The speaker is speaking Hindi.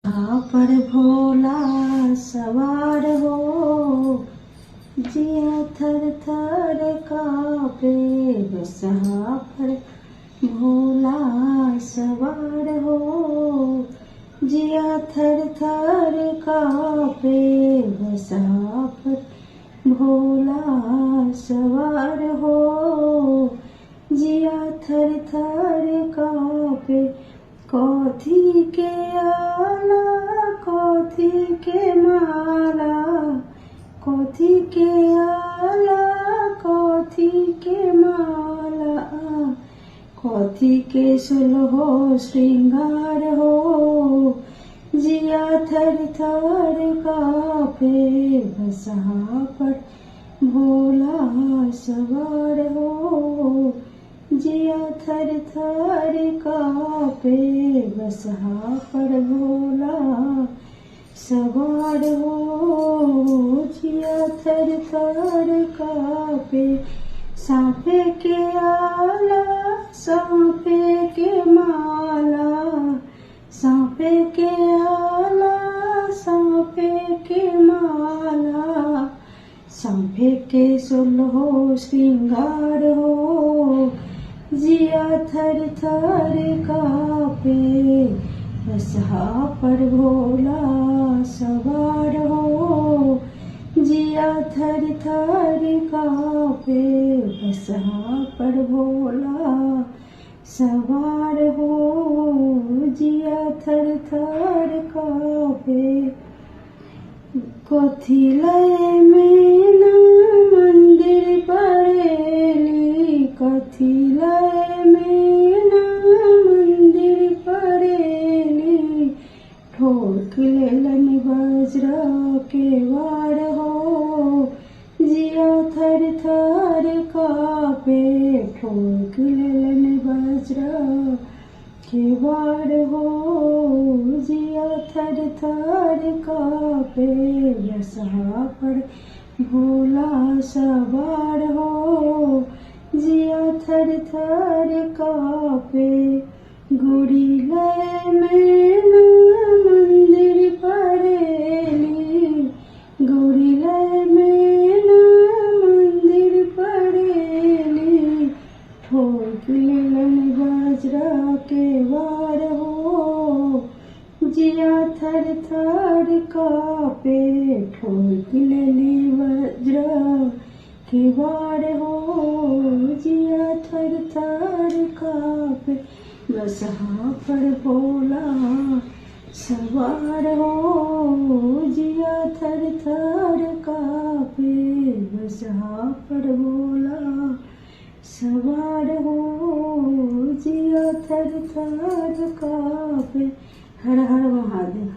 यहाँ पर भोला सवार हो, जिया थर थर कांपे। बसहा पर भोला सवार हो, जिया थर थर कांपे। बसहा पर भोला सवार हो, जिया थर थर कांपे। कथी के आला कथी के माला, कथी के आला कथी के माला, कथी के सुलहो श्रृंगार हो, जिया थर थर कांपे। बसहा पर भोला सवार हो, जिया थर थर कांपे। बसहा पर भोला सवार हो, जिया थर थर कांपे। सांपे के आला सांपे के माला, सांपे के आला सांपे के माला, सांपे के सुलहो श्रृंगार हो, जिया थर थर कांपे। बसहा पर भोला सवार हो, जिया थर थर कांपे। बसहा पर भोला सवार हो, जिया थर थर कांपे। कथी लय में ना मंदिर पड़ेली, कथी लय में ना मंदिर पड़ेली। ठोक लेलन वज्र के वार हो, जिया थर थर कांपे। ठोक लेलन वज्र के वार हो, जिया थर थर कांपे। बसहा पर भोला सवार हो, जिया थर थर कांपे। गोरी लय में ना मंदिर पड़ेली, गोरी लय में ना मंदिर पड़ेली। ठोक लेलन वज्र के वार हो, जिया थर थर कांपे। ठोक लेली वज्र के वार हो, जिया थर थर कांपे। बसहा पर भोला सवार हो, जिया थर थर कांपे। बसहा पर भोला सवार हो, जिया थर थर कांपे। हर हर महादेव।